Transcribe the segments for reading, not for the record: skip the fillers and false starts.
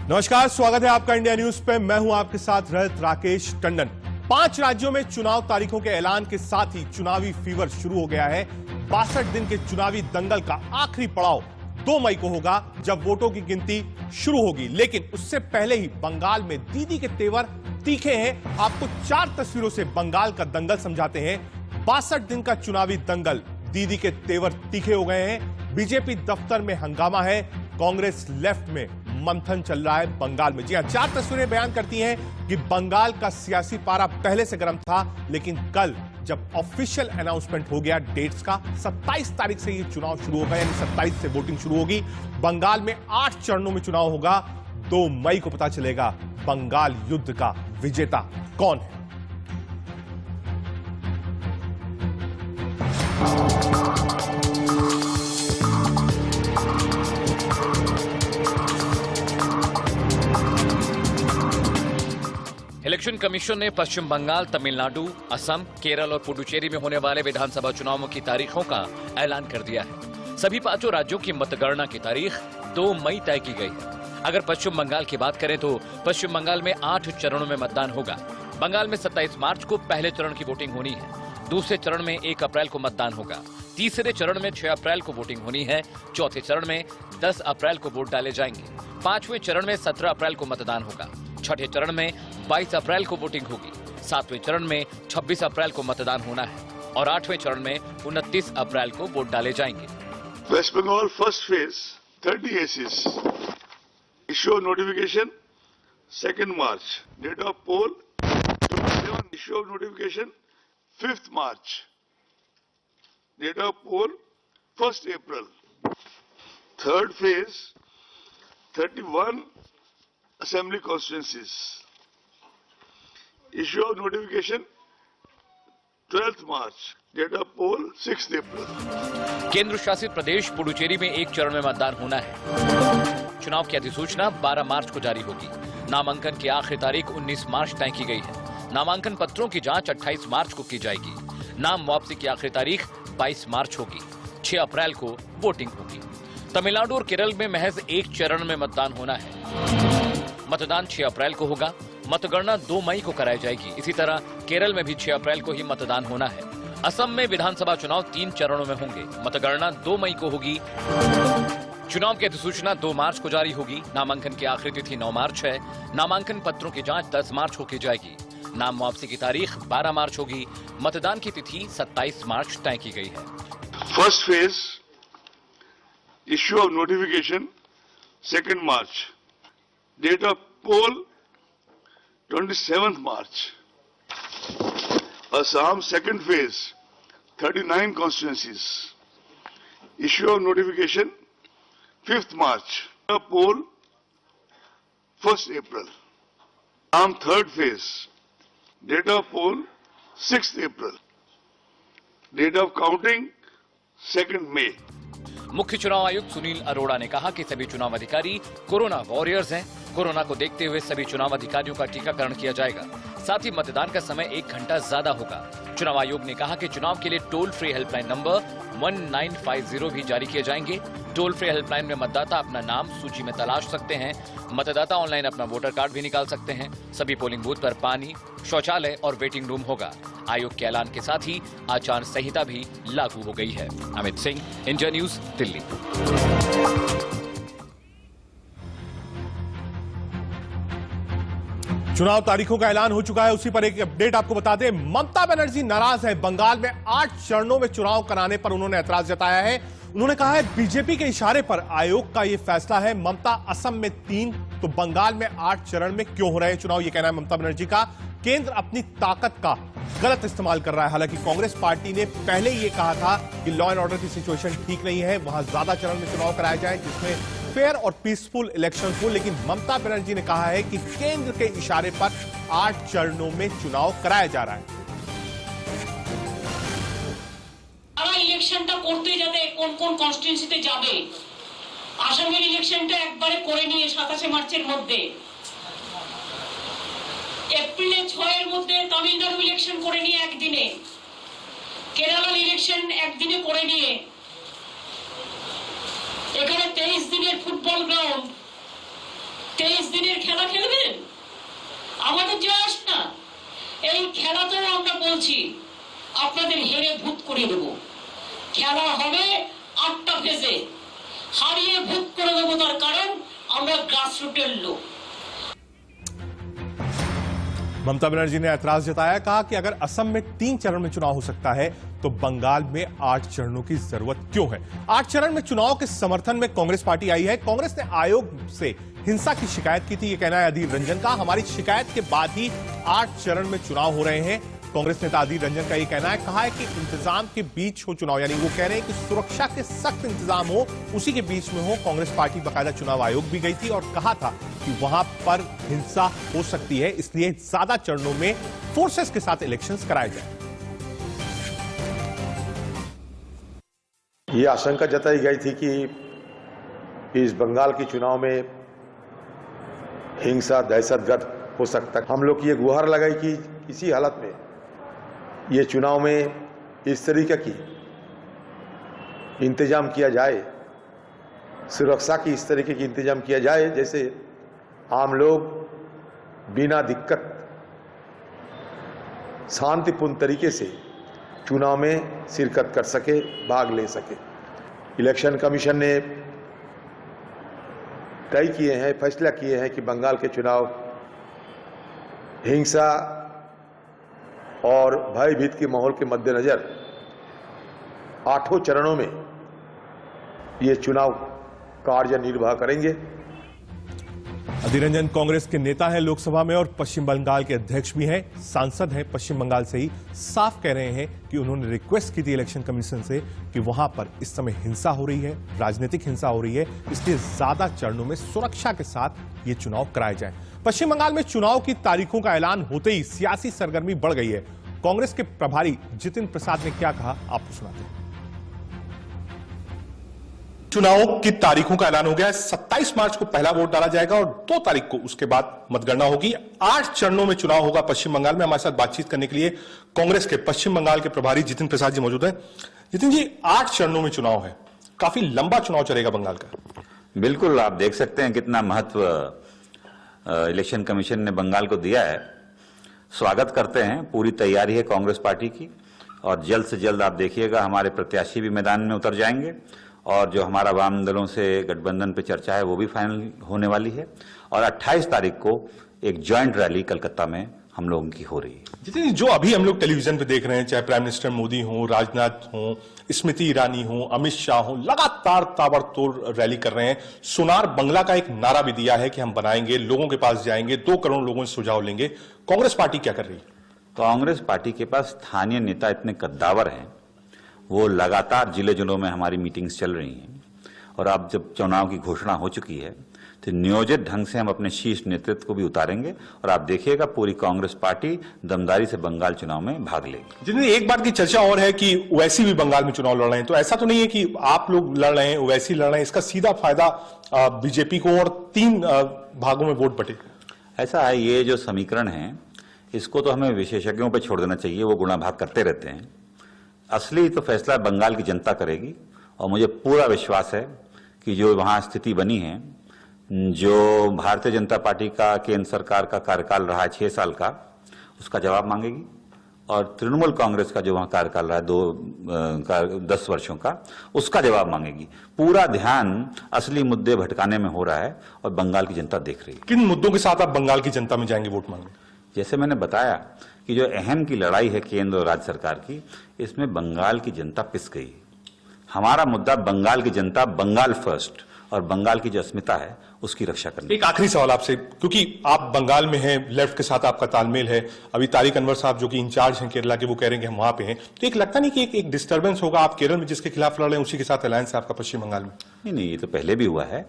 नमस्कार, स्वागत है आपका इंडिया न्यूज पे। मैं हूं आपके साथ रहित राकेश टंडन। 5 राज्यों में चुनाव तारीखों के ऐलान के साथ ही चुनावी फीवर शुरू हो गया है। 62 दिन के चुनावी दंगल का आखिरी पड़ाव 2 मई को होगा, जब वोटों की गिनती शुरू होगी। लेकिन उससे पहले ही बंगाल में दीदी के तेवर तीखे हैं। आपको 4 तस्वीरों से बंगाल का दंगल समझाते हैं। 62 दिन का चुनावी दंगल, दीदी के तेवर तीखे हो गए हैं। बीजेपी दफ्तर में हंगामा है, कांग्रेस लेफ्ट में मंथन चल रहा है बंगाल में। जी हां, 4 तस्वीरें बयान करती हैं कि बंगाल का सियासी पारा पहले से गर्म था, लेकिन कल जब ऑफिशियल अनाउंसमेंट हो गया डेट्स का, 27 तारीख से ये चुनाव शुरू होगा, यानी 27 से वोटिंग शुरू होगी। बंगाल में 8 चरणों में चुनाव होगा। 2 मई को पता चलेगा बंगाल युद्ध का विजेता कौन है। इलेक्शन कमीशन ने पश्चिम बंगाल, तमिलनाडु, असम, केरल और पुडुचेरी में होने वाले विधानसभा चुनावों की तारीखों का ऐलान कर दिया है। सभी 5 राज्यों की मतगणना की तारीख 2 मई तय की गई है। अगर पश्चिम बंगाल की बात करें तो पश्चिम बंगाल में 8 चरणों में मतदान होगा। बंगाल में 27 मार्च को पहले चरण की वोटिंग होनी है। दूसरे चरण में 1 अप्रैल को मतदान होगा। तीसरे चरण में 6 अप्रैल को वोटिंग होनी है। चौथे चरण में 10 अप्रैल को वोट डाले जाएंगे। 5वें चरण में 17 अप्रैल को मतदान होगा। छठे चरण में 22 अप्रैल को वोटिंग होगी। 7वें चरण में 26 अप्रैल को मतदान होना है और 8वें चरण में 29 अप्रैल को वोट डाले जाएंगे। West Bengal first phase 30 ACs, issue of notification 2 मार्च, date of poll 27, issue of notification 5 मार्च, date of poll 1 April. Third phase 31 assembly constituencies, issue of notification 12th March, date of poll 6th April। केंद्र शासित प्रदेश पुडुचेरी में 1 चरण में मतदान होना है। चुनाव की अधिसूचना 12 मार्च को जारी होगी। नामांकन की आखिरी तारीख 19 मार्च तय की गई है। नामांकन पत्रों की जांच 28 मार्च को की जाएगी। नाम वापसी की आखिरी तारीख 22 मार्च होगी। 6 अप्रैल को वोटिंग होगी। तमिलनाडु और केरल में महज 1 चरण में मतदान होना है। मतदान 6 अप्रैल को होगा। मतगणना 2 मई को कराई जाएगी। इसी तरह केरल में भी 6 अप्रैल को ही मतदान होना है। असम में विधानसभा चुनाव 3 चरणों में होंगे। मतगणना 2 मई को होगी। चुनाव की अधिसूचना 2 मार्च को जारी होगी। नामांकन की आखिरी तिथि 9 मार्च है। नामांकन पत्रों की जांच 10 मार्च को की जाएगी। नाम वापसी की तारीख 12 मार्च होगी। मतदान की तिथि 27 मार्च तय की गई है। First phase issue of notification 2 March, date of poll 27th March. Assam second phase 39 constituencies, issue of notification 5th March, poll 1st April. Assam third phase, date of poll 6th April, date of counting 2nd May. मुख्य चुनाव आयुक्त सुनील अरोड़ा ने कहा कि सभी चुनाव अधिकारी corona warriors हैं। कोरोना को देखते हुए सभी चुनाव अधिकारियों का टीकाकरण किया जाएगा। साथ ही मतदान का समय 1 घंटा ज्यादा होगा। चुनाव आयोग ने कहा कि चुनाव के लिए टोल फ्री हेल्पलाइन नंबर 1950 भी जारी किए जाएंगे। टोल फ्री हेल्पलाइन में मतदाता अपना नाम सूची में तलाश सकते हैं। मतदाता ऑनलाइन अपना वोटर कार्ड भी निकाल सकते हैं। सभी पोलिंग बूथ पर पानी, शौचालय और वेटिंग रूम होगा। आयोग के ऐलान के साथ ही आचार संहिता भी लागू हो गई है। Amit Singh, India news, Delhi. चुनाव तारीखों का ऐलान हो चुका है, उसी पर एक अपडेट आपको बता दें। ममता बनर्जी नाराज है। बंगाल में 8 चरणों में चुनाव कराने पर उन्होंने ऐतराज जताया है। उन्होंने कहा है बीजेपी के इशारे पर आयोग का यह फैसला है। ममता असम में 3 तो बंगाल में 8 चरण में क्यों हो रहे हैं चुनाव, यह कहना है ममता बनर्जी का। केंद्र अपनी ताकत का गलत इस्तेमाल कर रहा है। हालांकि कांग्रेस पार्टी ने पहले ही यह कहा था कि लॉ एंड ऑर्डर की सिचुएशन ठीक नहीं है, वहां ज्यादा चरण में चुनाव कराया जाए जिसमें फेयर और पीसफुल इलेक्शन हो। लेकिन ममता बनर्जी ने कहा है कि केंद्र के इशारे पर 8 चरणों में चुनाव कराया जा रहा है। ইলেকশনটা করতে যাবে কোন কোন কনস্টিটিউয়েন্সিতে যাবে, আসামের ইলেকশনটা একবারে করে নিয়ে 27 মার্চের মধ্যে, এপ্রিলে 6 এর মধ্যে তামিলনাড়ু ইলেকশন করে নিয়ে একদিনে, কেরালার ইলেকশন একদিনে করে নিয়ে, এখানে 23 দিনের ফুটবল গ্রাউন্ড, 23 দিনে আমাদের জয় না এই খেলাতেও আমরা বলছি আপনাদের হেরে ভূত করে দেব। খেলা হবে 8টা ফেজে, হারিয়ে ভূত করে দেবো। তার কারণ আমরা গ্রাসরুটের লোক। ममता बनर्जी ने ऐतराज जताया, कहा कि अगर असम में 3 चरण में चुनाव हो सकता है तो बंगाल में 8 चरणों की जरूरत क्यों है। 8 चरण में चुनाव के समर्थन में कांग्रेस पार्टी आई है। कांग्रेस ने आयोग से हिंसा की शिकायत की थी, यह कहना है अधीर रंजन का। हमारी शिकायत के बाद ही 8 चरण में चुनाव हो रहे हैं। कांग्रेस नेता अधीर रंजन का यह कहना है, कहा है कि इंतजाम के बीच हो चुनाव, यानी वो कह रहे हैं कि सुरक्षा के सख्त इंतजाम हो, उसी के बीच में हो। कांग्रेस पार्टी बाकायदा चुनाव आयोग भी गई थी और कहा था कि वहां पर हिंसा हो सकती है, इसलिए ज्यादा चरणों में फोर्सेस के साथ इलेक्शंस कराए जाए। ये आशंका जताई गई थी कि इस बंगाल के चुनाव में हिंसा दहशतगर्द हो सकता है। हम लोग की ये गुहार लगाई कि किसी हालत में ये चुनाव में इस तरीके की इंतजाम किया जाए, सुरक्षा की इस तरीके की इंतजाम किया जाए जैसे आम लोग बिना दिक्कत शांतिपूर्ण तरीके से चुनाव में शिरकत कर सके, भाग ले सके। इलेक्शन कमीशन ने तय किए हैं, फैसला किए हैं कि बंगाल के चुनाव हिंसा और भयभीत के माहौल के मद्देनजर 8 चरणों में ये चुनाव कार्य निर्वाह करेंगे। अधीर रंजन कांग्रेस के नेता हैं लोकसभा में और पश्चिम बंगाल के अध्यक्ष भी हैं, सांसद हैं पश्चिम बंगाल से ही। साफ कह रहे हैं कि उन्होंने रिक्वेस्ट की थी इलेक्शन कमीशन से कि वहां पर इस समय हिंसा हो रही है, राजनीतिक हिंसा हो रही है, इसलिए ज्यादा चरणों में सुरक्षा के साथ ये चुनाव कराए जाएं। पश्चिम बंगाल में चुनाव की तारीखों का ऐलान होते ही सियासी सरगर्मी बढ़ गई है। कांग्रेस के प्रभारी जितिन प्रसाद ने क्या कहा, आपको सुनाते हैं। चुनाव की तारीखों का ऐलान हो गया है। 27 मार्च को पहला वोट डाला जाएगा और 2 तारीख को उसके बाद मतगणना होगी। 8 चरणों में चुनाव होगा पश्चिम बंगाल में। हमारे साथ बातचीत करने के लिए कांग्रेस के पश्चिम बंगाल के प्रभारी जितिन प्रसाद जी मौजूद हैं। जितिन जी, 8 चरणों में चुनाव है, काफी लंबा चुनाव चलेगा बंगाल का। बिल्कुल, आप देख सकते हैं कितना महत्व इलेक्शन कमीशन ने बंगाल को दिया है। स्वागत करते हैं, पूरी तैयारी है कांग्रेस पार्टी की और जल्द से जल्द आप देखिएगा हमारे प्रत्याशी भी मैदान में उतर जाएंगे और जो हमारा वाम दलों से गठबंधन पे चर्चा है वो भी फाइनल होने वाली है और 28 तारीख को एक जॉइंट रैली कलकत्ता में हम लोगों की हो रही है। जितनी जो अभी हम लोग टेलीविजन पे देख रहे हैं, चाहे प्राइम मिनिस्टर मोदी हो, राजनाथ हो, स्मृति ईरानी हो, अमित शाह हो, लगातार ताबड़तोड़ रैली कर रहे हैं। सोनार बंगला का एक नारा भी दिया है कि हम बनाएंगे, लोगों के पास जाएंगे, 2 करोड़ लोगों से सुझाव लेंगे। कांग्रेस पार्टी क्या कर रही है? कांग्रेस पार्टी के पास स्थानीय नेता इतने कद्दावर हैं, वो लगातार जिले जिलों में हमारी मीटिंग्स चल रही हैं और अब जब चुनाव की घोषणा हो चुकी है तो नियोजित ढंग से हम अपने शीर्ष नेतृत्व को भी उतारेंगे और आप देखिएगा पूरी कांग्रेस पार्टी दमदारी से बंगाल चुनाव में भाग लेगी। जितनी एक बात की चर्चा और है कि ओवैसी भी बंगाल में चुनाव लड़ रहे हैं, तो ऐसा तो नहीं है कि आप लोग लड़ रहे हैं, ओवैसी लड़ रहे हैं, इसका सीधा फायदा बीजेपी को और 3 भागों में वोट बटे। ऐसा है, ये जो समीकरण है इसको तो हमें विशेषज्ञों पर छोड़ देना चाहिए, वो गुणा भाग करते रहते हैं। असली तो फैसला बंगाल की जनता करेगी और मुझे पूरा विश्वास है कि जो वहां स्थिति बनी है, जो भारतीय जनता पार्टी का केंद्र सरकार का कार्यकाल रहा है 6 साल का, उसका जवाब मांगेगी और तृणमूल कांग्रेस का जो वहां कार्यकाल रहा है 10 वर्षों का, उसका जवाब मांगेगी। पूरा ध्यान असली मुद्दे भटकाने में हो रहा है और बंगाल की जनता देख रही है। किन मुद्दों के साथ आप बंगाल की जनता में जाएंगे वोट मांगने? जैसे मैंने बताया कि जो अहम की लड़ाई है केंद्र और राज्य सरकार की, इसमें बंगाल की जनता पिस गई। हमारा मुद्दा बंगाल की जनता, बंगाल फर्स्ट, और बंगाल की जो अस्मिता है उसकी रक्षा करनी। एक आखिरी सवाल आपसे, क्योंकि आप बंगाल में हैं, लेफ्ट के साथ आपका तालमेल है, अभी तारिक अनवर साहब जो कि इंचार्ज हैं केरला के, वो कह रहे हैं कि हम वहां पे हैं, तो एक लगता नहीं कि एक डिस्टर्बेंस होगा? आप केरल में जिसके खिलाफ लड़ रहे हैं उसी के साथ अलायंस है आपका पश्चिम बंगाल में? नहीं, ये तो पहले भी हुआ है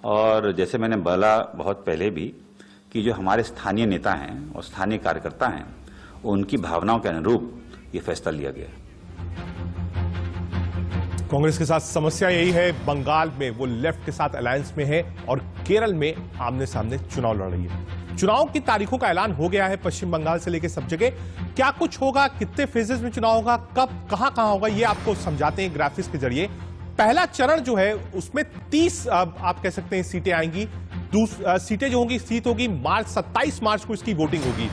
और जैसे मैंने बोला बहुत पहले भी कि जो हमारे स्थानीय नेता हैं और स्थानीय कार्यकर्ता हैं, उनकी भावनाओं के अनुरूप ये फैसला लिया गया। कांग्रेस के साथ समस्या यही है, बंगाल में वो लेफ्ट के साथ अलायंस में है और केरल में आमने सामने चुनाव लड़ रही है। चुनाव की तारीखों का ऐलान हो गया है पश्चिम बंगाल से लेकर सब जगह। क्या कुछ होगा, कितने फेजेस में चुनाव होगा, कब कहां होगा, ये आपको समझाते हैं ग्राफिक्स के जरिए। पहला चरण जो है उसमें 30 आप कह सकते हैं सीटें आएंगी। सीटें जो होंगी, सीट होगी मार्च 27 मार्च को इसकी वोटिंग होगी।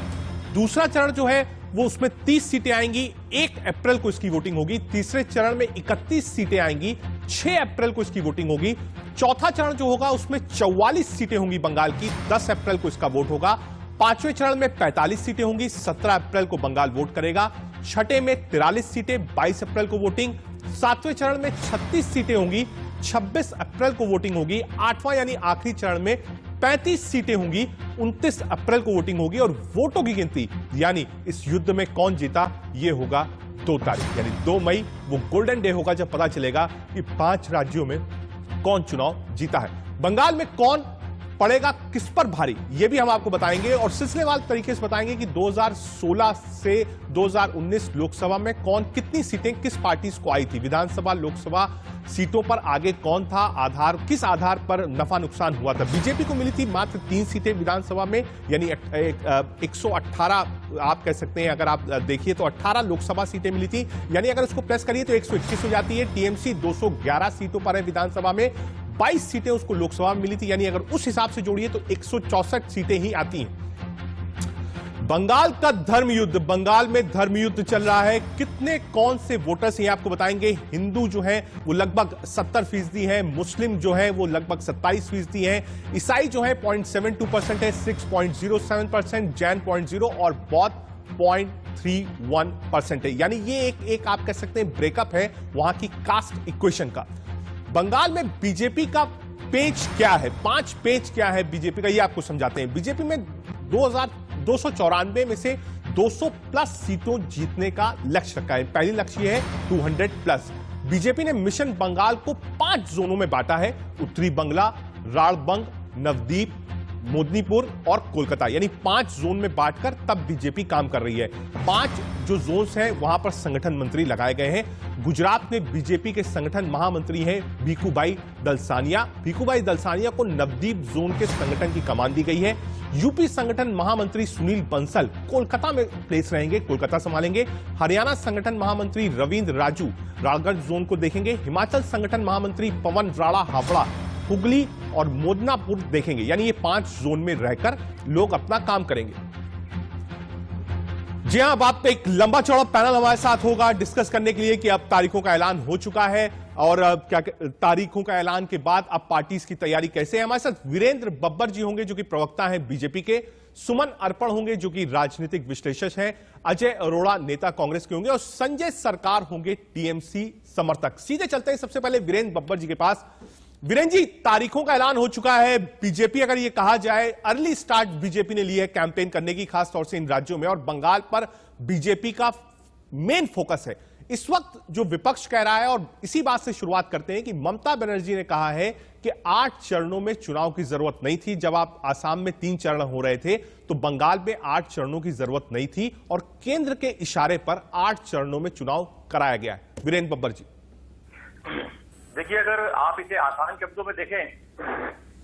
दूसरा चरण जो है वो उसमें 30 सीटें आएंगी, 1 अप्रैल को इसकी वोटिंग होगी। तीसरे चरण में 31 सीटें आएंगी, 6 अप्रैल को इसकी वोटिंग होगी। चौथा चरण जो होगा उसमें 44 सीटें होंगी बंगाल की, 10 अप्रैल को इसका वोट होगा। पांचवें चरण में 45 सीटें होंगी, 17 अप्रैल को बंगाल वोट करेगा। छठे में 43 सीटें, 22 अप्रैल को वोटिंग। सातवें चरण में 36 सीटें होंगी, 26 अप्रैल को वोटिंग होगी। आठवां यानी आखिरी चरण में 35 सीटें होंगी, 29 अप्रैल को वोटिंग होगी। और वोटों की गिनती यानी इस युद्ध में कौन जीता ये होगा 2 तारीख यानी 2 मई। वो गोल्डन डे होगा जब पता चलेगा कि 5 राज्यों में कौन चुनाव जीता है। बंगाल में कौन पड़ेगा किस पर भारी, यह भी हम आपको बताएंगे और सिलसिलेवार तरीके से बताएंगे कि 2016 से 2019 लोकसभा में कौन कितनी सीटें किस पार्टी को आई थी। विधानसभा लोकसभा सीटों पर आगे कौन था, आधार किस आधार पर नफा नुकसान हुआ था। बीजेपी को मिली थी मात्र 3 सीटें विधानसभा में, यानी 118 आप कह सकते हैं। अगर आप देखिए तो 18 लोकसभा सीटें मिली थी, यानी अगर उसको प्रेस करिए तो 121 हो जाती है। टीएमसी 211 सीटों पर है विधानसभा में, 22 सीटें उसको लोकसभा में मिली थी, यानी अगर उस हिसाब से जोड़िए तो 164 सीटें ही आती हैं। बंगाल का धर्म युद्ध, बंगाल में धर्म युद्ध चल रहा है। कितने कौन से वोटर्स हैं आपको बताएंगे। हिंदू जो है वो लगभग 70% है, मुस्लिम जो है वो लगभग 27% है, ईसाई जो है 0.72% है, 6.07%, जैन 0.0 और बौद्ध 0.31% है। यानी ये एक आप कह सकते हैं ब्रेकअप है वहां की कास्ट इक्वेशन का। बंगाल में बीजेपी का पेच क्या है, 5 पेच क्या है बीजेपी का, ये आपको समझाते हैं। बीजेपी में 294 में से 200 प्लस सीटों जीतने का लक्ष्य रखा है। पहली लक्ष्य है 200 प्लस। बीजेपी ने मिशन बंगाल को 5 जोनों में बांटा है, उत्तरी बंगला, राड़बंग, नवदीप, मोदनीपुर और कोलकाता, यानी 5 जोन में बांटकर तब बीजेपी काम कर रही है। 5 जो जोन्स हैं वहां पर संगठन मंत्री लगाए गए हैं। गुजरात में बीजेपी के संगठन महामंत्री हैं भीखूभाई दलसानिया। भीखूभाई दलसानिया को नवदीप जोन के संगठन की कमान दी गई है। यूपी संगठन महामंत्री सुनील बंसल कोलकाता में प्लेस रहेंगे, कोलकाता संभालेंगे। हरियाणा संगठन महामंत्री रविंद्र राजू राजगढ़ जोन को देखेंगे। हिमाचल संगठन महामंत्री पवन राणा हावड़ा हुगली और मोदनापुर देखेंगे, यानी ये 5 जोन में रहकर लोग अपना काम करेंगे। जी हां, अब आप एक लंबा चौड़ा पैनल हमारे साथ होगा डिस्कस करने के लिए कि अब तारीखों का ऐलान हो चुका है और क्या तारीखों का ऐलान के बाद अब पार्टीज की तैयारी कैसे है। हमारे साथ वीरेंद्र बब्बर जी होंगे जो कि प्रवक्ता हैं बीजेपी के, सुमन अर्पण होंगे जो कि राजनीतिक विश्लेषक हैं, अजय अरोड़ा नेता कांग्रेस के होंगे और संजय सरकार होंगे टीएमसी समर्थक। सीधे चलते हैं सबसे पहले वीरेंद्र बब्बर जी के पास। वीरेंद्र जी, तारीखों का ऐलान हो चुका है। बीजेपी अगर यह कहा जाए अर्ली स्टार्ट बीजेपी ने ली है कैंपेन करने की, खासतौर से इन राज्यों में, और बंगाल पर बीजेपी का मेन फोकस है। इस वक्त जो विपक्ष कह रहा है, और इसी बात से शुरुआत करते हैं कि ममता बनर्जी ने कहा है कि 8 चरणों में चुनाव की जरूरत नहीं थी। जब आप आसाम में 3 चरण हो रहे थे तो बंगाल में 8 चरणों की जरूरत नहीं थी और केंद्र के इशारे पर 8 चरणों में चुनाव कराया गया है। वीरेंद्र बब्बर जी, देखिए, अगर आप इसे आसान शब्दों में देखें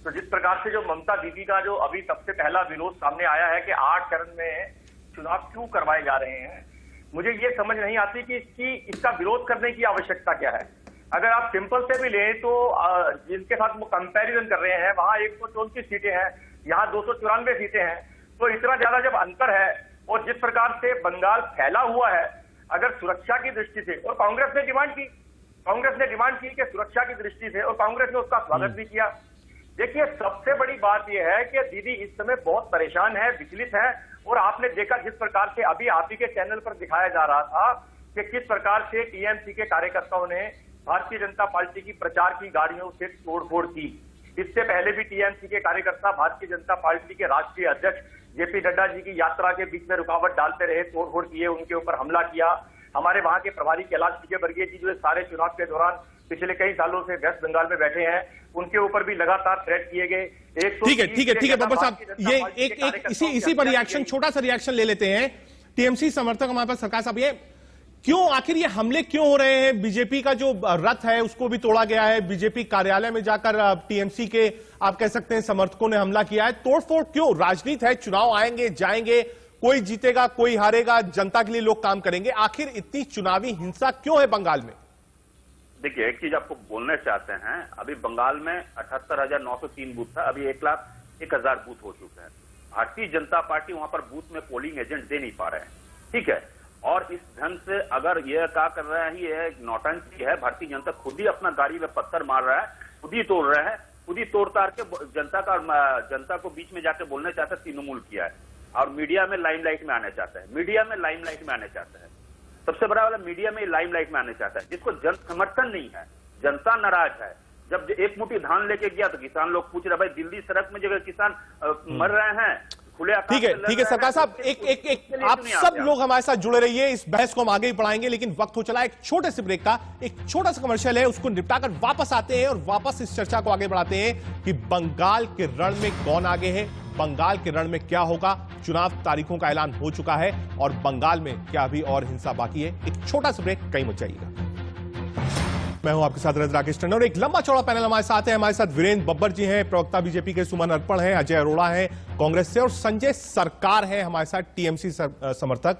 तो जिस प्रकार से जो ममता दीदी का जो अभी सबसे पहला विरोध सामने आया है कि 8 चरण में चुनाव क्यों करवाए जा रहे हैं, मुझे ये समझ नहीं आती कि इसका विरोध करने की आवश्यकता क्या है। अगर आप सिंपल से भी लें तो जिनके साथ वो कंपैरिजन कर रहे हैं वहां 134 सीटें हैं, यहाँ 294 सीटें हैं, तो इतना ज्यादा जब अंतर है और जिस प्रकार से बंगाल फैला हुआ है, अगर सुरक्षा की दृष्टि से, और कांग्रेस ने डिमांड की कि सुरक्षा की दृष्टि से, और कांग्रेस ने उसका स्वागत भी किया। देखिए, सबसे बड़ी बात यह है कि दीदी इस समय बहुत परेशान है, विचलित है, और आपने देखा जिस प्रकार से अभी आप ही के चैनल पर दिखाया जा रहा था कि किस प्रकार से टीएमसी के कार्यकर्ताओं ने भारतीय जनता पार्टी की प्रचार की गाड़ियों से तोड़फोड़ की। इससे पहले भी टीएमसी के कार्यकर्ता भारतीय जनता पार्टी के राष्ट्रीय अध्यक्ष जेपी नड्डा जी की यात्रा के बीच में रुकावट डालते रहे, तोड़फोड़ किए, उनके ऊपर हमला किया। हमारे वहां के प्रभारी कैलाश विजयवर्गीय जी जो सारे चुनाव के दौरान पिछले कई सालों से वेस्ट बंगाल में बैठे हैं, उनके ऊपर भी लगातार थ्रेट किए गए। ठीक है बब्बर साहब, ये एक इसी पर रिएक्शन, छोटा सा रिएक्शन ले लेते हैं। टीएमसी समर्थक हमारे पास, सरकार साहब, ये क्यों आखिर ये हमले क्यों हो रहे हैं? बीजेपी का जो रथ है उसको भी तोड़ा गया है, बीजेपी कार्यालय में जाकर टीएमसी के आप कह सकते हैं समर्थकों ने हमला किया है। तोड़फोड़ क्यों? राजनीति है, चुनाव आएंगे जाएंगे, कोई जीतेगा कोई हारेगा, जनता के लिए लोग काम करेंगे। आखिर इतनी चुनावी हिंसा क्यों है बंगाल में? देखिए, एक चीज आपको बोलना चाहते हैं, अभी बंगाल में 78,903 बूथ था, अभी 1,00,000 1000 बूथ हो चुके हैं। भारतीय जनता पार्टी वहां पर बूथ में पोलिंग एजेंट दे नहीं पा रहे हैं, ठीक है। और इस ढंग से अगर यह क्या कर रहा है, ये नौटंकी है। भारतीय जनता खुद ही अपना गाड़ी में पत्थर मार रहा है, खुद ही तोड़ रहे हैं, खुद ही तोड़ ताड़ के जनता को बीच में जाके बोलना चाहता है, तृणमूल किया है। और मीडिया में लाइमलाइट में आना चाहता है, मीडिया में लाइमलाइट में आना चाहता है। सबसे बड़ा वाला मीडिया में लाइमलाइट में आना चाहता है, जिसको जन समर्थन नहीं है, जनता नाराज है। जब एक मुट्ठी धान लेके गया तो किसान लोग पूछ रहे, भाई दिल्ली सड़क में जगह किसान मर रहे हैं, खुले आकाश में लड़ रहे हैं। ठीक है सरकार साहब, एक आप सब लोग हमारे साथ जुड़े रहिए, इस बहस को हम आगे ही बढ़ाएंगे, लेकिन वक्त हो चला एक छोटे से ब्रेक का। एक छोटा सा कमर्शियल है, उसको निपटाकर वापस आते हैं और वापस इस चर्चा को आगे बढ़ाते हैं कि बंगाल के रण में कौन आगे है, बंगाल के रण में क्या होगा। चुनाव तारीखों का ऐलान हो चुका है और बंगाल में क्या अभी और हिंसा बाकी है। एक छोटा सा ब्रेक, कहीं मत जाइएगा। मैं हूं आपके साथ राकेश टंडन और एक लंबा चौड़ा पैनल हमारे साथ है। हमारे साथ वीरेंद्र बब्बर जी हैं, प्रवक्ता बीजेपी के, सुमन अर्पण हैं, अजय अरोड़ा हैं कांग्रेस से, और संजय सरकार है हमारे साथ, टीएमसी समर्थक।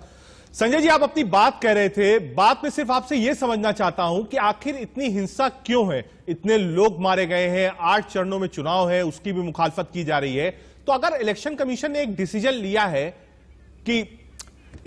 संजय जी, आप अपनी बात कह रहे थे, बात में सिर्फ आपसे यह समझना चाहता हूं कि आखिर इतनी हिंसा क्यों है, इतने लोग मारे गए हैं, 8 चरणों में चुनाव है, उसकी भी मुखालफत की जा रही है। तो अगर इलेक्शन कमीशन ने एक डिसीजन लिया है कि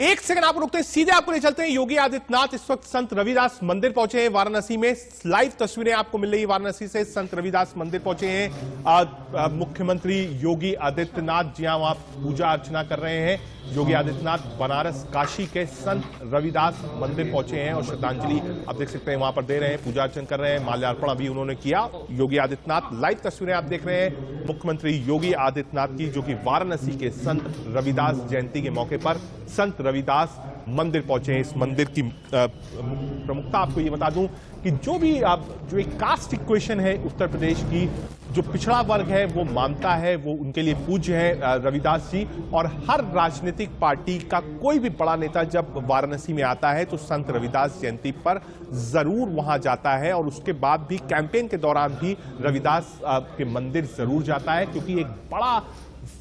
एक सेकंड आप रुकते हैं, सीधे आपको ले चलते हैं। योगी आदित्यनाथ इस वक्त संत रविदास मंदिर पहुंचे हैं वाराणसी में। लाइव तस्वीरें आपको मिल रही है वाराणसी से, संत रविदास मंदिर पहुंचे हैं मुख्यमंत्री योगी आदित्यनाथ जी, वहां पूजा अर्चना कर रहे हैं। योगी आदित्यनाथ बनारस काशी के संत रविदास मंदिर पहुंचे हैं और श्रद्धांजलि आप देख सकते हैं वहां पर दे रहे हैं, पूजा अर्चन कर रहे हैं, माल्यार्पण अभी उन्होंने किया। योगी आदित्यनाथ, लाइव तस्वीरें आप देख रहे हैं मुख्यमंत्री योगी आदित्यनाथ की, जो कि वाराणसी के संत रविदास जयंती के मौके पर संत रविदास मंदिर पहुंचे हैं। इस मंदिर की प्रमुखता आपको ये बता दूं कि जो एक कास्ट इक्वेशन है उत्तर प्रदेश की, जो पिछड़ा वर्ग है वो मानता है, वो उनके लिए पूज्य है रविदास जी। और हर राजनीतिक पार्टी का कोई भी बड़ा नेता जब वाराणसी में आता है तो संत रविदास जयंती पर जरूर वहां जाता है, और उसके बाद भी कैंपेन के दौरान भी रविदास के मंदिर जरूर जाता है, क्योंकि एक बड़ा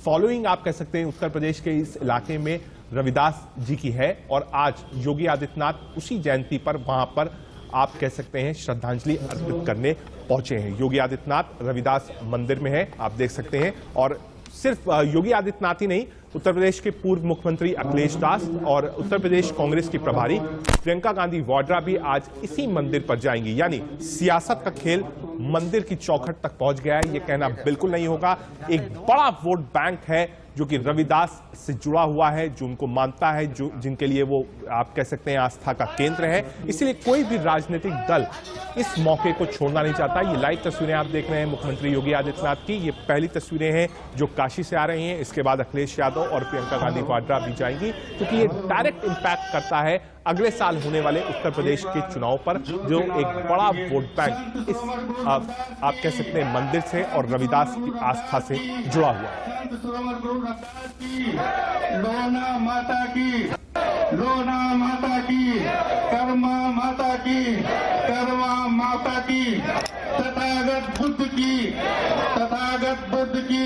फॉलोइंग आप कह सकते हैं उत्तर प्रदेश के इस इलाके में रविदास जी की है। और आज योगी आदित्यनाथ उसी जयंती पर वहां पर आप कह सकते हैं श्रद्धांजलि अर्पित करने पहुंचे हैं। योगी आदित्यनाथ रविदास मंदिर में है, आप देख सकते हैं। और सिर्फ योगी आदित्यनाथ ही नहीं, उत्तर प्रदेश के पूर्व मुख्यमंत्री अखिलेश दास और उत्तर प्रदेश कांग्रेस की प्रभारी प्रियंका गांधी वाड्रा भी आज इसी मंदिर पर जाएंगी। यानी सियासत का खेल मंदिर की चौखट तक पहुंच गया है, यह कहना बिल्कुल नहीं होगा। एक बड़ा वोट बैंक है जो कि रविदास से जुड़ा हुआ है, जो उनको मानता है, जो जिनके लिए वो आप कह सकते हैं आस्था का केंद्र है। इसलिए कोई भी राजनीतिक दल इस मौके को छोड़ना नहीं चाहता। ये लाइव तस्वीरें आप देख रहे हैं मुख्यमंत्री योगी आदित्यनाथ की, ये पहली तस्वीरें हैं जो काशी से आ रही हैं। इसके बाद अखिलेश यादव और प्रियंका गांधी वाड्रा भी जाएंगी, क्योंकि ये डायरेक्ट इंपैक्ट करता है अगले साल होने वाले उत्तर प्रदेश के चुनाव पर, जो एक बड़ा वोट बैंक इस आप कह सकते हैं मंदिर से और रविदास की आस्था से जुड़ा हुआ है। लोना माता की, लोना माता की, कर्मा माता की, कर्मा माता की, तथागत बुद्ध की, तथागत बुद्ध की,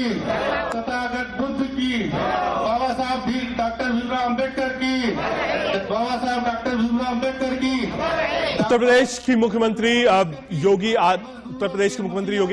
तथागत बुद्ध की, बाबा साहब भी डॉक्टर भीमराव अम्बेडकर की, बाबा साहब डॉक्टर भीमराव अम्बेडकर की। उत्तर प्रदेश की मुख्यमंत्री योगी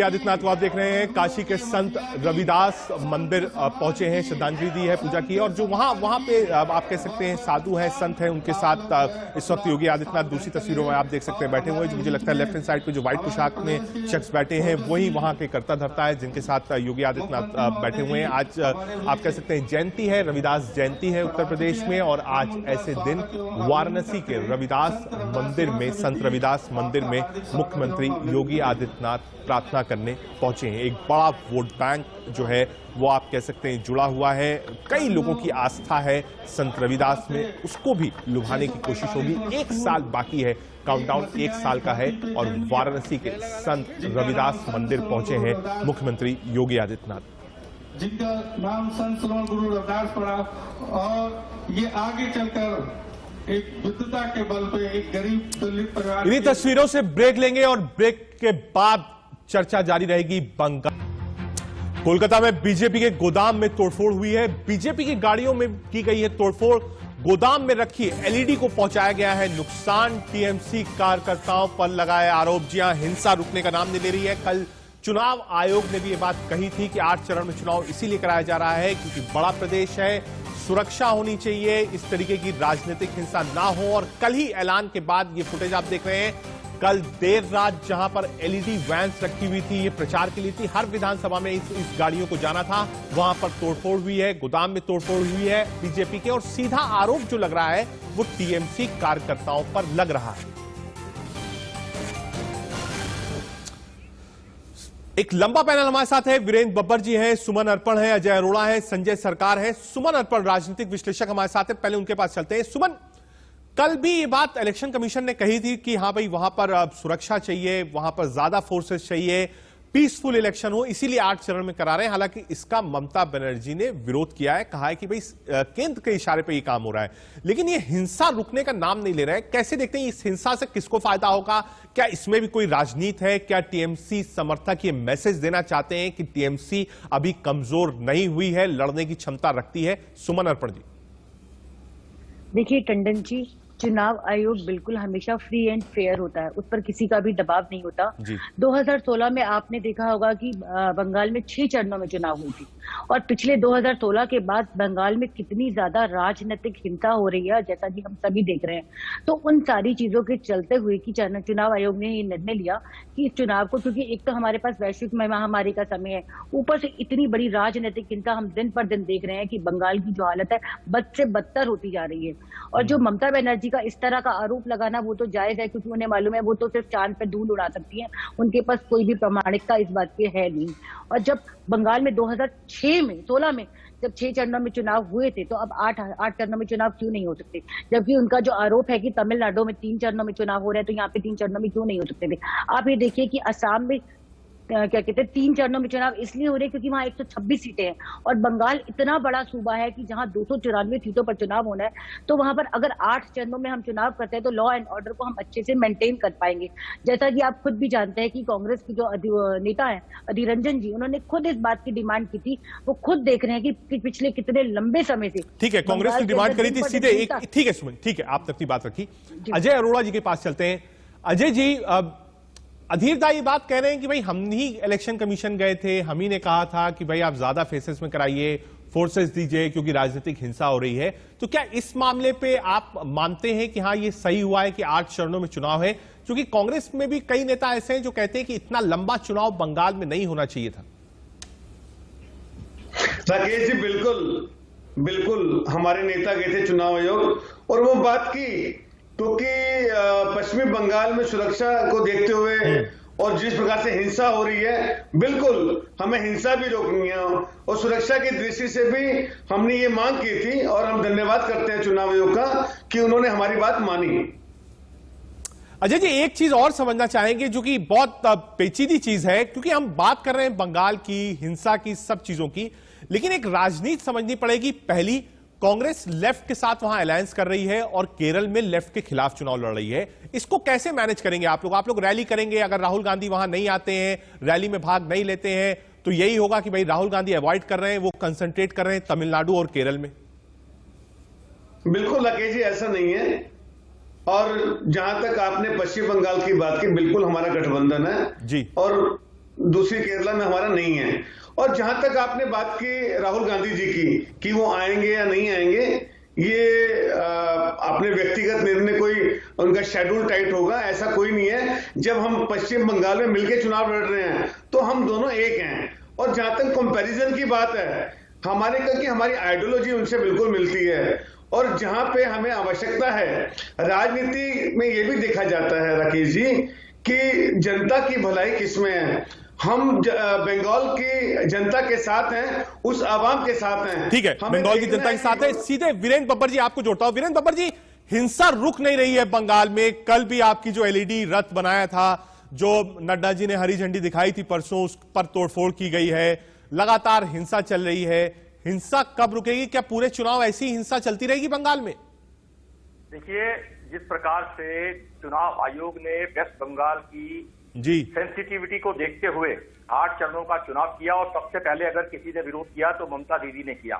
आदित्यनाथ को आप देख रहे हैं, काशी के संत रविदास मंदिर पहुंचे हैं, श्रद्धांजलि दी है, पूजा की। और जो वहां पे आप कह सकते हैं साधु हैं, संत हैं, उनके साथ इस वक्त योगी आदित्यनाथ दूसरी तस्वीरों में आप देख सकते हैं बैठे हुए। जो मुझे लगता है लेफ्ट हैंड साइड पे जो व्हाइट पोशाक में शख्स बैठे हैं वही वहां के कर्ता धर्ता है जिनके साथ योगी आदित्यनाथ बैठे हुए हैं। आज आप कह सकते हैं जयंती है, रविदास जयंती है उत्तर प्रदेश में, और आज ऐसे दिन वाराणसी के रविदास मंदिर में, संत रविदास मंदिर में मुख्यमंत्री योगी आदित्यनाथ प्रार्थना करने पहुंचे हैं। एक बड़ा वोट बैंक जो है वो आप कह सकते हैं जुड़ा हुआ है, कई लोगों की आस्था है संत रविदास में, उसको भी लुभाने की कोशिश होगी। 1 साल बाकी है, काउंटडाउन 1 साल का है, और वाराणसी के संत रविदास मंदिर पहुंचे हैं मुख्यमंत्री योगी आदित्यनाथ, जिनका नाम संत श्रवण गुरु रविदास पड़ा, और ये आगे चलकर एक बुद्धता के बल पे एक गरीब दलित परिवार। इन्हीं तस्वीरों से ब्रेक लेंगे और ब्रेक के बाद चर्चा जारी रहेगी। बंगाल कोलकाता में बीजेपी के गोदाम में तोड़फोड़ हुई है, बीजेपी की गाड़ियों में की गई है तोड़फोड़, गोदाम में रखी एलईडी को पहुंचाया गया है नुकसान, टीएमसी कार्यकर्ताओं पर लगाए आरोप। जी हां, हिंसा रुकने का नाम नहीं ले रही है। कल चुनाव आयोग ने भी ये बात कही थी कि 8 चरण में चुनाव इसीलिए कराया जा रहा है क्योंकि बड़ा प्रदेश है, सुरक्षा होनी चाहिए, इस तरीके की राजनीतिक हिंसा ना हो। और कल ही ऐलान के बाद ये फुटेज आप देख रहे हैं, कल देर रात जहां पर एलईडी वैन्स रखी हुई थी, ये प्रचार के लिए थी, हर विधानसभा में इस गाड़ियों को जाना था, वहां पर तोड़फोड़ हुई है, गोदाम में तोड़फोड़ हुई है बीजेपी के। और सीधा आरोप जो लग रहा है वो टीएमसी कार्यकर्ताओं पर लग रहा है। एक लंबा पैनल हमारे साथ है, वीरेंद्र बब्बर जी हैं, सुमन अर्पण है, अजय अरोड़ा है, संजय सरकार है। सुमन अर्पण राजनीतिक विश्लेषक हमारे साथ है, पहले उनके पास चलते हैं। सुमन, कल भी ये बात इलेक्शन कमीशन ने कही थी कि हाँ भाई वहां पर सुरक्षा चाहिए, वहां पर ज्यादा फोर्सेस चाहिए, पीसफुल इलेक्शन हो, इसीलिए 8 चरण में करा रहे हैं। हालांकि इसका ममता बनर्जी ने विरोध किया है, कहा है कि भाई केंद्र के इशारे पे ये काम हो रहा है, लेकिन ये हिंसा रुकने का नाम नहीं ले रहा है। कैसे देखते हैं इस हिंसा से किसको फायदा होगा? क्या इसमें भी कोई राजनीति है? क्या टीएमसी समर्थक ये मैसेज देना चाहते हैं कि टीएमसी अभी कमजोर नहीं हुई है, लड़ने की क्षमता रखती है? सुमन अर्पण जी। देखिए टंडन जी, चुनाव आयोग बिल्कुल हमेशा फ्री एंड फेयर होता है, उस पर किसी का भी दबाव नहीं होता। 2016 में आपने देखा होगा कि बंगाल में 6 चरणों में चुनाव हुई थी और पिछले 2016 के बाद बंगाल में कितनी ज्यादा राजनीतिक हिंसा हो रही है, जैसा कि हम सभी देख रहे हैं। तो उन सारी चीजों के चलते हुए कि चुनाव आयोग ने ये निर्णय लिया कि इस चुनाव को, क्योंकि एक तो हमारे पास वैश्विक महामारी का समय है, ऊपर से इतनी बड़ी राजनीतिक हिंसा हम दिन पर दिन देख रहे हैं कि बंगाल की जो हालत है बद से बदतर होती जा रही है। और जो ममता बनर्जी का इस तरह का आरोप लगाना वो तो जायज है, क्योंकि उन्हें मालूम है वो तो सिर्फ चांद पे धूल उड़ा सकती हैं, उनके पास कोई भी प्रामाणिकता इस बात की है नहीं। और जब बंगाल में 2016 में जब 6 चरणों में चुनाव हुए थे, तो अब 8 चरणों में चुनाव क्यों नहीं हो सकते? जबकि उनका जो आरोप है कि तमिलनाडु में 3 चरणों में चुनाव हो रहे हैं, तो यहाँ पे 3 चरणों में क्यों नहीं हो सकते थे? आप ये देखिए कि असम में क्या कहते हैं 3 चरणों में चुनाव इसलिए हो रहे हैं क्योंकि वहां 126 सीटें हैं और बंगाल इतना बड़ा सूबा है कि जहां 294 सीटों पर चुनाव होना है, तो वहां पर अगर 8 चरणों में हम चुनाव करते हैं तो लॉ एंड ऑर्डर को हम अच्छे से मेंटेन कर पाएंगे। जैसा कि आप खुद भी जानते हैं कि कांग्रेस की जो नेता है अधीर रंजन जी, उन्होंने खुद इस बात की डिमांड की थी। वो खुद देख रहे हैं कि पिछले कितने लंबे समय से, ठीक है, कांग्रेस ने डिमांड करी थी सीधे एक, ठीक है सुमन, ठीक है, आप अपनी बात रखी। अजय अरोड़ा जी के पास चलते हैं। अजय जी, अधीर दा ये बात कह रहे हैं कि भाई हम ही इलेक्शन कमीशन गए थे, हम ही ने कहा था कि भाई आप ज्यादा फेसेस में कराइए, फोर्सेस दीजिए क्योंकि राजनीतिक हिंसा हो रही है। तो क्या इस मामले पे आप मानते हैं कि हाँ ये सही हुआ है कि 8 चरणों में चुनाव है? क्योंकि कांग्रेस में भी कई नेता ऐसे हैं जो कहते हैं कि इतना लंबा चुनाव बंगाल में नहीं होना चाहिए था। राकेश जी, बिल्कुल हमारे नेता गए थे चुनाव आयोग और वो बात की, क्योंकि पश्चिमी बंगाल में सुरक्षा को देखते हुए और जिस प्रकार से हिंसा हो रही है, बिल्कुल हमें हिंसा भी रोकनी है और सुरक्षा की दृष्टि से भी हमने ये मांग की थी और हम धन्यवाद करते हैं चुनाव आयोग का कि उन्होंने हमारी बात मानी। अजय जी, एक चीज और समझना चाहेंगे जो कि बहुत पेचीदी चीज है, क्योंकि हम बात कर रहे हैं बंगाल की हिंसा की, सब चीजों की, लेकिन एक राजनीति समझनी पड़ेगी। पहली, कांग्रेस लेफ्ट के साथ वहां अलायंस कर रही है और केरल में लेफ्ट के खिलाफ चुनाव लड़ रही है। इसको कैसे मैनेज करेंगे आप लोग? आप लोग रैली करेंगे, अगर राहुल गांधी वहां नहीं आते हैं, रैली में भाग नहीं लेते हैं, तो यही होगा कि भाई राहुल गांधी अवॉइड कर रहे हैं, वो कंसंट्रेट कर रहे हैं तमिलनाडु और केरल में। बिल्कुल राकेश जी, ऐसा नहीं है। और जहां तक आपने पश्चिम बंगाल की बात की, बिल्कुल हमारा गठबंधन है जी, और दूसरी केरला में हमारा नहीं है। और जहां तक आपने बात की राहुल गांधी जी की कि वो आएंगे या नहीं आएंगे, ये अपने व्यक्तिगत निर्णय, कोई उनका शेड्यूल टाइट होगा, ऐसा कोई नहीं है। जब हम पश्चिम बंगाल में मिलकर चुनाव लड़ रहे हैं तो हम दोनों एक हैं। और जहां तक कंपैरिजन की बात है, हमारी आइडियोलॉजी उनसे बिल्कुल मिलती है। और जहां पे हमें आवश्यकता है, राजनीति में यह भी देखा जाता है राकेश जी कि जनता की भलाई किसमें है। हम बंगाल की जनता के साथ हैं, उस आवाम के साथ हैं। ठीक है, बंगाल की जनता के साथ है। सीधे वीरेंद्र बब्बर जी आपको जोड़ता हूं। वीरेंद्र बब्बर जी, हिंसा रुक नहीं रही है बंगाल में। कल भी आपकी जो एलईडी रथ बनाया था, जो नड्डा जी ने हरी झंडी दिखाई थी परसों, उस पर तोड़फोड़ की गई है। लगातार हिंसा चल रही है। हिंसा कब रुकेगी? क्या पूरे चुनाव ऐसी हिंसा चलती रहेगी बंगाल में? देखिए, जिस प्रकार से चुनाव आयोग ने वेस्ट बंगाल की सेंसिटिविटी को देखते हुए 8 चरणों का चुनाव किया, और सबसे पहले अगर किसी ने विरोध किया तो ममता दीदी ने किया।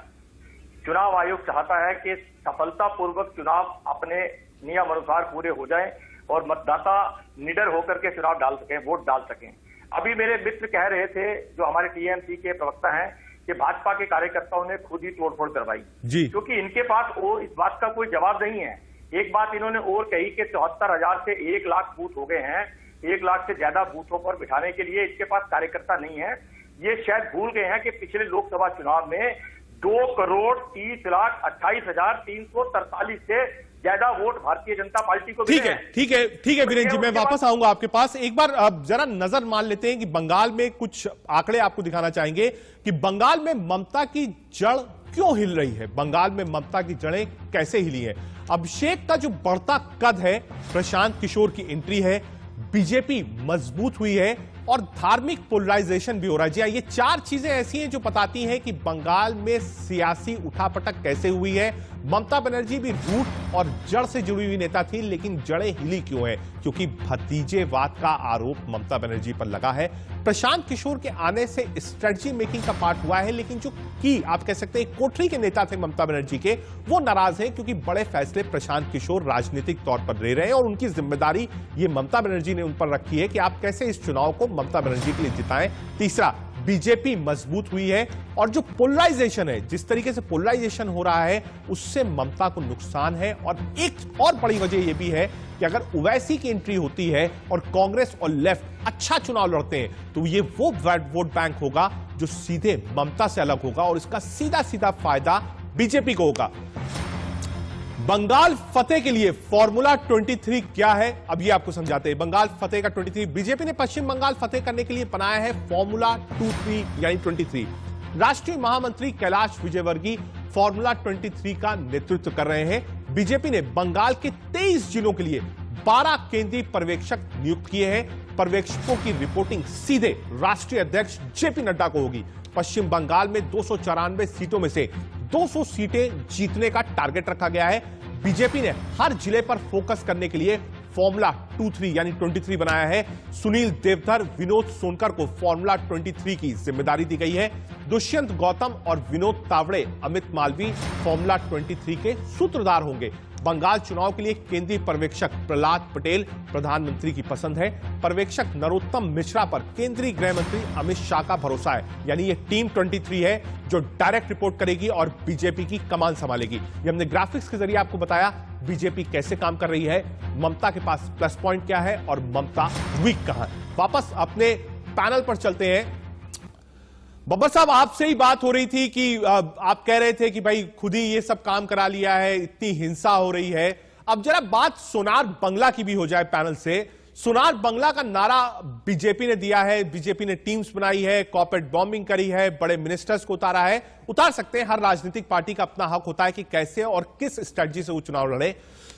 चुनाव आयोग चाहता है कि सफलतापूर्वक चुनाव अपने नियम अनुसार पूरे हो जाएं और मतदाता निडर होकर के चुनाव डाल सकें, वोट डाल सकें। अभी मेरे मित्र कह रहे थे, जो हमारे टीएमसी के प्रवक्ता हैं, कि भाजपा के कार्यकर्ताओं ने खुद ही तोड़फोड़ करवाई जी, क्योंकि इनके पास और इस बात का कोई जवाब नहीं है। एक बात इन्होंने और कही कि 74,000 से 1 लाख बूथ हो गए हैं, 1 लाख से ज्यादा बूथों पर बिठाने के लिए इसके पास कार्यकर्ता नहीं है। ये शायद भूल गए हैं कि पिछले लोकसभा चुनाव में 2,30,28,343 से ज्यादा वोट भारतीय जनता पार्टी को ठीक मिले है, हैं। ठीक है, ठीक है वीरेंद्र जी, मैं वापस आऊंगा आपके पास। एक बार अब जरा नजर मान लेते हैं कि बंगाल में कुछ आंकड़े आपको दिखाना चाहेंगे कि बंगाल में ममता की जड़ क्यों हिल रही है, बंगाल में ममता की जड़ें कैसे हिली हैं। अभिषेक का जो बढ़ता कद है, प्रशांत किशोर की एंट्री है, बीजेपी मजबूत हुई है और धार्मिक पोलराइजेशन भी हो रहा है। जी हाँ, ये 4 चीजें ऐसी हैं जो बताती हैं कि बंगाल में सियासी उठापटक कैसे हुई है। ममता बनर्जी भी रूट और जड़ से जुड़ी हुई नेता थी, लेकिन जड़ें हिली क्यों है? क्योंकि भतीजेवाद का आरोप ममता बनर्जी पर लगा है। प्रशांत किशोर के आने से स्ट्रेटजी मेकिंग का पार्ट हुआ है, लेकिन जो की आप कह सकते हैं कोठरी के नेता थे ममता बनर्जी के, वो नाराज हैं क्योंकि बड़े फैसले प्रशांत किशोर राजनीतिक तौर पर ले रहे हैं और उनकी जिम्मेदारी ये ममता बनर्जी ने उन पर रखी है कि आप कैसे इस चुनाव को ममता बनर्जी के लिए जिताएं। तीसरा, बीजेपी मजबूत हुई है और जो पोलराइजेशन है, जिस तरीके से पोलराइजेशन हो रहा है, उससे ममता को नुकसान है। और एक और बड़ी वजह यह भी है कि अगर ओवैसी की एंट्री होती है और कांग्रेस और लेफ्ट अच्छा चुनाव लड़ते हैं, तो ये वो वोट बैंक होगा जो सीधे ममता से अलग होगा और इसका सीधा सीधा फायदा बीजेपी को होगा। बंगाल फतेह के लिए फॉर्मूला 23 क्या है, अब ये आपको समझाते हैं। बंगाल फतेह का 23, बीजेपी ने पश्चिम बंगाल फतेह करने के लिए बनाया है फॉर्मूला 23 यानी 23। राष्ट्रीय महामंत्री कैलाश विजयवर्गीय फॉर्मूला 23 का नेतृत्व कर रहे हैं। बीजेपी ने बंगाल के 23 जिलों के लिए 12 केंद्रीय पर्यवेक्षक नियुक्त किए हैं। पर्यवेक्षकों की रिपोर्टिंग सीधे राष्ट्रीय अध्यक्ष जेपी नड्डा को होगी। पश्चिम बंगाल में 294 सीटों में से 200 सीटें जीतने का टारगेट रखा गया है। बीजेपी ने हर जिले पर फोकस करने के लिए फॉर्मूला 23 यानी 23 बनाया है। सुनील देवधर, विनोद सोनकर को फॉर्मूला 23 की जिम्मेदारी दी गई है। दुष्यंत गौतम और विनोद तावड़े, अमित मालवीय फॉर्मूला 23 के सूत्रधार होंगे। बंगाल चुनाव के लिए केंद्रीय पर्यवेक्षक प्रहलाद पटेल प्रधानमंत्री की पसंद है। पर्यवेक्षक नरोत्तम मिश्रा पर केंद्रीय गृह मंत्री अमित शाह का भरोसा है। यानी ये टीम 23 है जो डायरेक्ट रिपोर्ट करेगी और बीजेपी की कमान संभालेगी। ये हमने ग्राफिक्स के जरिए आपको बताया बीजेपी कैसे काम कर रही है, ममता के पास प्लस पॉइंट क्या है और ममता वीक कहां है। वापस अपने पैनल पर चलते हैं। बब्बर साहब, आपसे ही बात हो रही थी कि आप कह रहे थे कि भाई खुद ही ये सब काम करा लिया है, इतनी हिंसा हो रही है। अब जरा बात सोनार बंगला की भी हो जाए पैनल से। सोनार बंगला का नारा बीजेपी ने दिया है, बीजेपी ने टीम्स बनाई है, कॉर्पोरेट बॉम्बिंग करी है, बड़े मिनिस्टर्स को उतारा है। उतार सकते हैं, हर राजनीतिक पार्टी का अपना हक होता है कि कैसे और किस स्ट्रेटजी से वो चुनाव लड़े।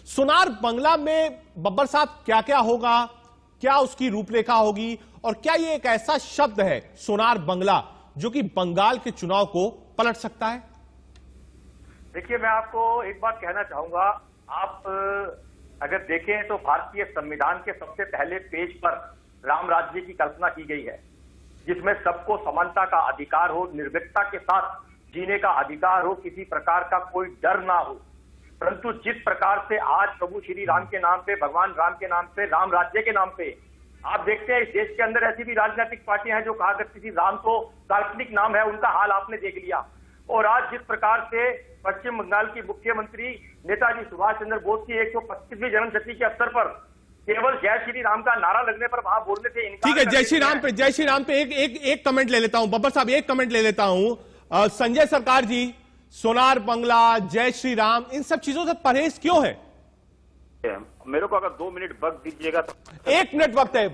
सोनार बंगला में बब्बर साहब क्या क्या होगा, क्या उसकी रूपरेखा होगी और क्या ये एक ऐसा शब्द है सोनार बंगला जो कि बंगाल के चुनाव को पलट सकता है? देखिए, मैं आपको एक बात कहना चाहूंगा। आप अगर देखें तो भारतीय संविधान के सबसे पहले पेज पर राम राज्य की कल्पना की गई है, जिसमें सबको समानता का अधिकार हो, निर्भीकता के साथ जीने का अधिकार हो, किसी प्रकार का कोई डर ना हो। परंतु जिस प्रकार से आज प्रभु श्री राम के नाम पे, भगवान राम के नाम पे, राम राज्य के नाम पे आप देखते हैं इस देश के अंदर ऐसी भी राजनीतिक पार्टियां हैं जो कहा करती थी राम तो काल्पनिक नाम है, उनका हाल आपने देख लिया। और आज जिस प्रकार से पश्चिम बंगाल की मुख्यमंत्री नेताजी सुभाष चंद्र बोस की 125वीं जन्मशती के अवसर पर केवल जय श्री राम का नारा लगने पर वहां बोलने से इनकार। ठीक है, जय श्री राम पे एक कमेंट ले लेता हूं। बब्बर साहब, एक कमेंट ले लेता हूं। संजय सरकार जी, सोनार बंगला, जय श्री राम, इन सब चीजों से परहेज क्यों है? मेरे को अगर 2 मिनट वक्त दीजिएगा तो। 1 मिनट वक्त है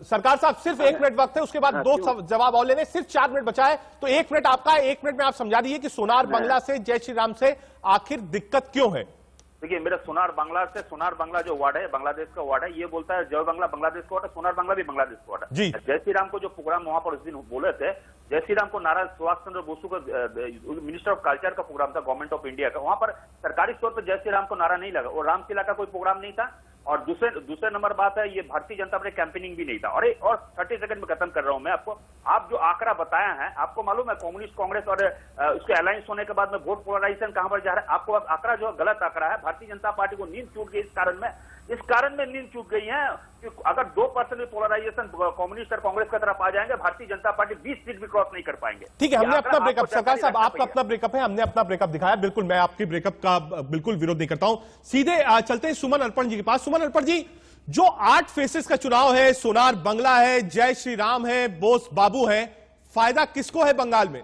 सरकार साहब, सिर्फ 1 मिनट वक्त है, उसके बाद 2 जवाब और लेने, सिर्फ 4 मिनट बचा है, तो 1 मिनट आपका है। 1 मिनट में आप समझा दीजिए कि सोनार बंगला से, जय श्री राम से आखिर दिक्कत क्यों है? देखिए, मेरा सोनार बांग्ला जो वार्ड है, बांग्लादेश का वार्ड है, ये बोलता है जय बांग्ला बांग्लादेश का वार्ड है, सोनार बांग्ला भी बांग्लादेश का वार्ड है। जय श्री राम को जो प्रोग्राम वहां पर उस दिन बोले थे, जय श्री राम को नारा सुभाष चंद्र बोसु का मिनिस्टर ऑफ कल्चर का प्रोग्राम था गवर्नमेंट ऑफ इंडिया का, वहां पर सरकारी तौर पर जय श्री राम को नारा नहीं लगा और रामशिला का कोई प्रोग्राम नहीं था। और दूसरे नंबर बात है, ये भारतीय जनता पार्टी कैंपेनिंग भी नहीं था। और 30 सेकंड में खत्म कर रहा हूं मैं आपको। आप जो आंकड़ा बताया है, आपको मालूम है कम्युनिस्ट कांग्रेस और उसके अलायंस होने के बाद में वोट पोलराइजेशन कहां पर जा रहा है? आपको आंकड़ा जो गलत आंकड़ा है। भारतीय जनता पार्टी को नींद टूट गई इस कारण में नींद टूट गई है कि अगर 2% भी पोलराइजेशन कम्युनिस्ट और कांग्रेस की तरफ आ जाएंगे, भारतीय जनता पार्टी 20 सीट भी क्रॉस नहीं कर पाएंगे। ठीक है, हमने अपना ब्रेकअप, सरकार साहब आपका अपना ब्रेकअप है, हमने अपना ब्रेकअप दिखाया। बिल्कुल मैं आपकी ब्रेकअप का बिल्कुल विरोध नहीं करता हूं। सीधे चलते हैं सुमन अर्पण जी के पास। सुमन अर्पण जी, जो 8 फेसेस का चुनाव है, सोनार बंगला है, जय श्री राम है, बोस बाबू है, फायदा किसको है बंगाल में?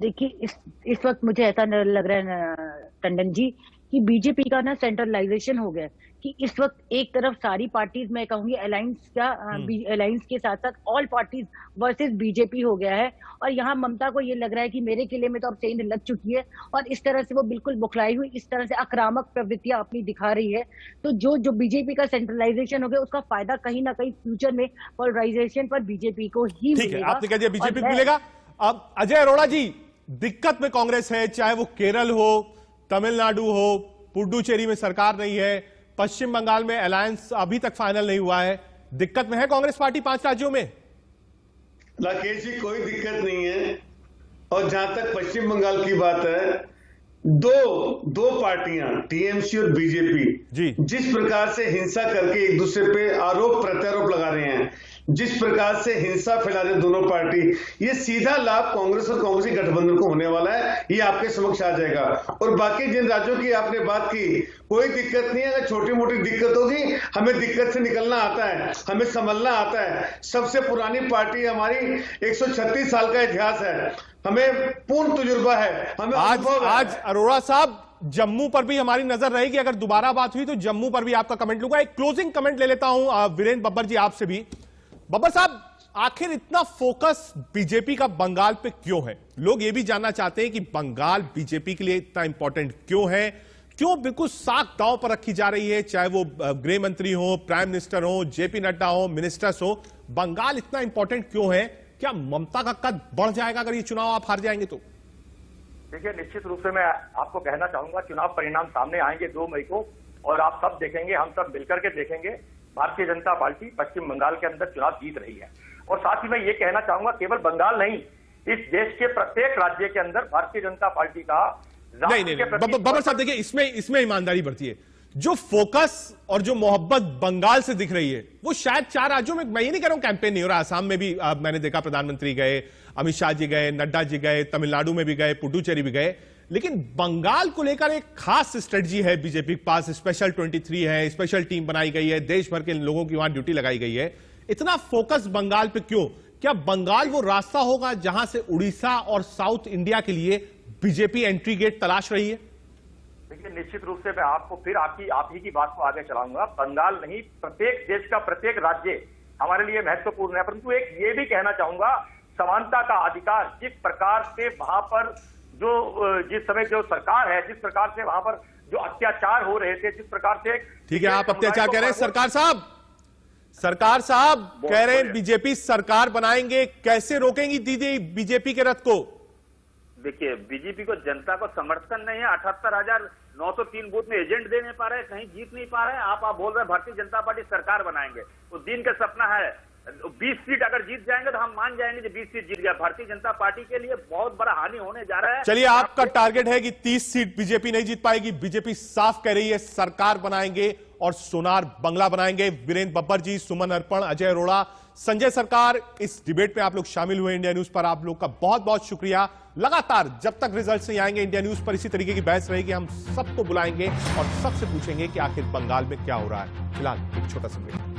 देखिए, इस वक्त मुझे ऐसा लग रहा है टंडन जी कि बीजेपी का ना सेंट्रलाइजेशन हो गया कि इस वक्त एक तरफ सारी पार्टीज, मैं कहूंगी अलायंस के साथ साथ ऑल पार्टीज वर्सेस बीजेपी हो गया है। और यहाँ ममता को ये लग रहा है कि मेरे किले में तो अब सेंध लग चुकी है और इस तरह से वो बिल्कुल बुखलाई हुई, इस तरह से आक्रामक प्रवृत्तियां अपनी दिखा रही है। तो जो बीजेपी का सेंट्रलाइजेशन हो गया, उसका फायदा कहीं ना कहीं फ्यूचर में पोलराइजेशन पर बीजेपी को ही ठीक है, आपने कह दिया बीजेपी को मिलेगा। अब अजय अरोड़ा जी, दिक्कत में कांग्रेस है, चाहे वो केरल हो, तमिलनाडु हो, पुडुचेरी में सरकार नहीं है, पश्चिम बंगाल में अलायंस अभी तक फाइनल नहीं हुआ है। दिक्कत में है कांग्रेस पार्टी 5 राज्यों में? राकेश जी, कोई दिक्कत नहीं है। और जहां तक पश्चिम बंगाल की बात है, दो पार्टियां टीएमसी और बीजेपी जिस प्रकार से हिंसा करके एक दूसरे पे आरोप प्रत्यारोप लगा रहे हैं, जिस प्रकार से हिंसा फैला रहे दोनों पार्टी, ये सीधा लाभ कांग्रेस और कांग्रेसी गठबंधन को होने वाला है। ये आपके समक्ष आ जाएगा। और बाकी जिन राज्यों की आपने बात की, कोई दिक्कत नहीं है। अगर छोटी मोटी दिक्कत होगी, हमें दिक्कत से निकलना आता है, हमें संभलना आता है। सबसे पुरानी पार्टी हमारी, 136 साल का इतिहास है, हमें पूर्ण तजुर्बा है, हमें आज अरोड़ा साहब, जम्मू पर भी हमारी नजर रहेगी। अगर दोबारा बात हुई तो जम्मू पर भी आपका कमेंट लूंगा। एक क्लोजिंग कमेंट ले लेता हूं वीरेंद्र बब्बर जी आपसे भी। बब्बर साहब, आखिर इतना फोकस बीजेपी का बंगाल पे क्यों है? लोग ये भी जानना चाहते हैं कि बंगाल बीजेपी के लिए इतना इंपॉर्टेंट क्यों है, क्यों बिल्कुल साख दांव पर रखी जा रही है, चाहे वो गृह मंत्री हो, प्राइम मिनिस्टर हो, जेपी नड्डा हो, मिनिस्टर्स हो। बंगाल इतना इंपॉर्टेंट क्यों है? क्या ममता का कद बढ़ जाएगा अगर ये चुनाव आप हार जाएंगे तो? देखिए, निश्चित रूप से मैं आपको कहना चाहूंगा, चुनाव परिणाम सामने आएंगे 2 मई को और आप सब देखेंगे, हम सब मिलकर के देखेंगे, भारतीय जनता पार्टी पश्चिम बंगाल के अंदर चुनाव जीत रही है। और साथ ही मैं ये कहना चाहूंगा, केवल बंगाल नहीं, इस देश के प्रत्येक राज्य के अंदर भारतीय जनता पार्टी का नहीं बब्बर साहब, देखिए इसमें ईमानदारी बढ़ती है। जो फोकस और जो मोहब्बत बंगाल से दिख रही है, वो शायद 4 राज्यों में, मैं ये नहीं कह रहा हूं कैंपेन नहीं हो रहा, आसाम में भी मैंने देखा प्रधानमंत्री गए, अमित शाह जी गए, नड्डा जी गए, तमिलनाडु में भी गए, पुडुचेरी भी गए, लेकिन बंगाल को लेकर एक खास स्ट्रेटजी है बीजेपी के पास। स्पेशल 23 है, स्पेशल टीम बनाई गई है, देश भर के लोगों की वहां ड्यूटी लगाई गई है। इतना फोकस बंगाल पे क्यों? क्या बंगाल वो रास्ता होगा जहां से उड़ीसा और साउथ इंडिया के लिए बीजेपी एंट्री गेट तलाश रही है? देखिए, निश्चित रूप से मैं आपको फिर आप ही की बात को आगे चलाऊंगा। बंगाल नहीं, प्रत्येक देश का प्रत्येक राज्य हमारे लिए महत्वपूर्ण है। परंतु एक ये भी कहना चाहूंगा, समानता का अधिकार, जिस प्रकार से वहां पर जिस समय जो सरकार है, जिस प्रकार से वहां पर जो अत्याचार हो रहे थे, जिस प्रकार से, ठीक है, आप अत्याचार कह रहे हैं। सरकार साहब कह रहे हैं बीजेपी सरकार बनाएंगे, कैसे रोकेंगी दीदी बीजेपी के रथ को? देखिए, बीजेपी को जनता को समर्थन नहीं है। 78,903 बूथ में एजेंट दे नहीं पा रहे, कहीं जीत नहीं पा रहे। आप बोल रहे हैं भारतीय जनता पार्टी सरकार बनाएंगे, तो दिन का सपना है। 20 सीट अगर जीत जाएंगे तो हम मान जाएंगे कि 20 सीट जीत गया। भारतीय जनता पार्टी के लिए बहुत बड़ा हानि होने जा रहा है। चलिए, आपका टारगेट है कि 30 सीट बीजेपी नहीं जीत पाएगी। बीजेपी साफ कह रही है सरकार बनाएंगे और सोनार बंगला बनाएंगे। वीरेंद्र बब्बर जी, सुमन अर्पण, अजय अरोड़ा, संजय सरकार, इस डिबेट पे आप लोग शामिल हुए इंडिया न्यूज पर, आप लोग का बहुत बहुत शुक्रिया। लगातार जब तक रिजल्ट नहीं आएंगे इंडिया न्यूज पर इसी तरीके की बहस रहेगी। हम सबको बुलाएंगे और सबसे पूछेंगे कि आखिर बंगाल में क्या हो रहा है। फिलहाल एक छोटा सा ब्रेक।